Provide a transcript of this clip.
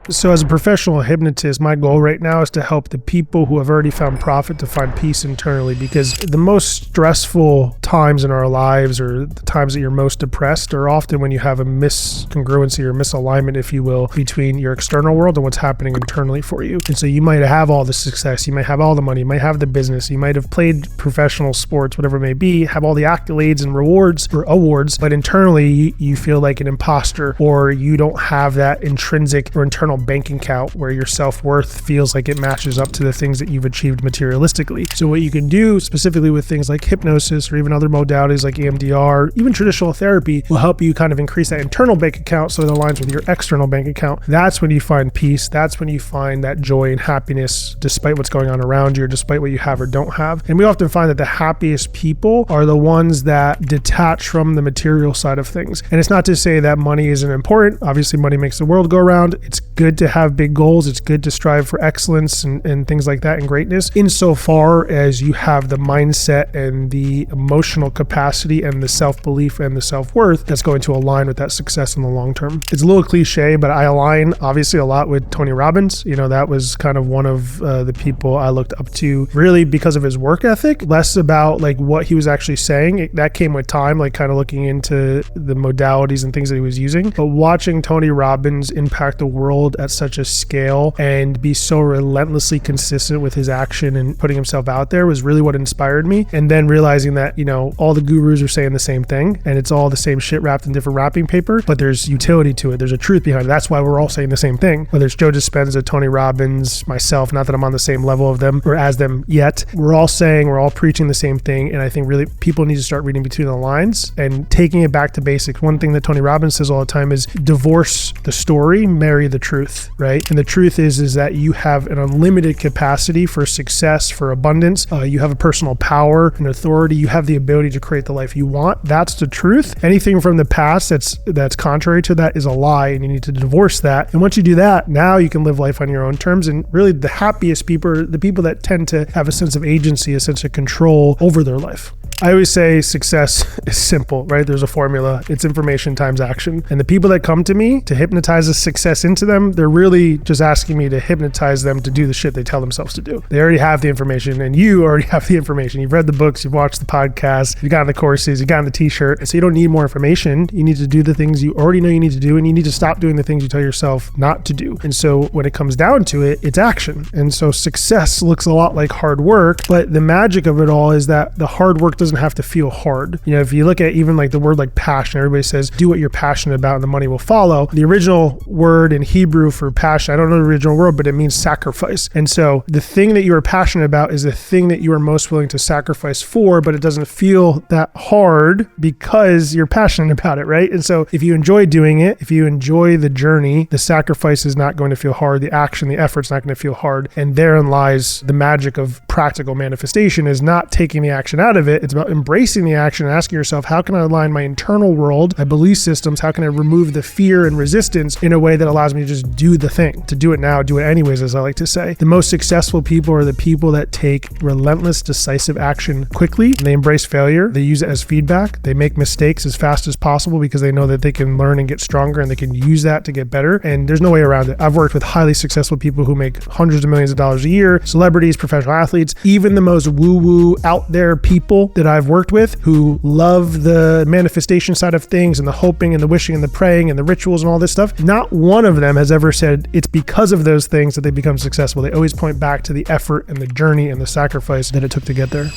So as a professional hypnotist, my goal right now is to help the people who have already found profit to find peace internally, because the most stressful times in our lives, or the times that you're most depressed, are often when you have a miscongruency or misalignment, if you will, between your external world and what's happening internally for you. And so you might have all the success, you might have all the money, you might have the business, you might have played professional sports, whatever it may be, have all the accolades and rewards or awards, but internally you feel like an imposter, or you don't have that intrinsic or internal bank account where your self-worth feels like it matches up to the things that you've achieved materialistically. So what you can do specifically with things like hypnosis, or even other modalities like EMDR, even traditional therapy, will help you kind of increase that internal bank account so it aligns with your external bank account. That's when you find peace. That's when you find that joy and happiness despite what's going on around you, or despite what you have or don't have. And we often find that the happiest people are the ones that detach from the material side of things. And it's not to say that money isn't important. Obviously, money makes the world go round. It's good to have big goals. It's good to strive for excellence and things like that, and greatness, insofar as you have the mindset and the emotional capacity and the self-belief and the self-worth that's going to align with that success in the long term. It's a little cliche, but I align obviously a lot with Tony Robbins. That was kind of one of the people I looked up to, really because of his work ethic, less about like what he was actually saying. That came with time, like kind of looking into the modalities and things that he was using. But watching Tony Robbins impact the world at such a scale and be so relentlessly consistent with his action and putting himself out there was really what inspired me. And then realizing that, all the gurus are saying the same thing, and it's all the same shit wrapped in different wrapping paper, but there's utility to it. There's a truth behind it. That's why we're all saying the same thing. Whether it's Joe Dispenza, Tony Robbins, myself, not that I'm on the same level of them or as them yet, we're all preaching the same thing. And I think really people need to start reading between the lines and taking it back to basics. One thing that Tony Robbins says all the time is divorce the story, marry the truth, right? And the truth is that you have an unlimited capacity for success, for abundance. You have a personal power and authority. You have the ability to create the life you want. That's the truth. Anything from the past that's contrary to that is a lie, and you need to divorce that. And once you do that, now you can live life on your own terms. And really the happiest people are the people that tend to have a sense of agency, a sense of control over their life. I always say success is simple, right? There's a formula. It's information times action. And the people that come to me to hypnotize the success into them, they're really just asking me to hypnotize them to do the shit they tell themselves to do. They already have the information, and you already have the information. You've read the books, you've watched the podcast, you've gotten the courses, you've gotten the t-shirt. And so you don't need more information. You need to do the things you already know you need to do, and you need to stop doing the things you tell yourself not to do. And so when it comes down to it, it's action. And so success looks a lot like hard work, but the magic of it all is that the hard work doesn't have to feel hard. If you look at even like the word like passion, everybody says, do what you're passionate about and the money will follow. The original word in Hebrew for passion, I don't know the original word, but it means sacrifice. And so the thing that you are passionate about is the thing that you are most willing to sacrifice for, but it doesn't feel that hard because you're passionate about it, right? And so if you enjoy doing it, if you enjoy the journey, the sacrifice is not going to feel hard. The action, the effort's not going to feel hard. And therein lies the magic of practical manifestation, is not taking the action out of it. It's about embracing the action and asking yourself, how can I align my internal world, my belief systems? How can I remove the fear and resistance in a way that allows me to just do the thing, to do it now, do it anyways, as I like to say. The most successful people are the people that take relentless, decisive action quickly. They embrace failure. They use it as feedback. They make mistakes as fast as possible because they know that they can learn and get stronger, and they can use that to get better. And there's no way around it. I've worked with highly successful people who make hundreds of millions of dollars a year, celebrities, professional athletes, even the most woo-woo out there people that I've worked with who love the manifestation side of things and the hoping and the wishing and the praying and the rituals and all this stuff. Not one of them has ever said it's because of those things that they become successful. They always point back to the effort and the journey and the sacrifice that it took to get there.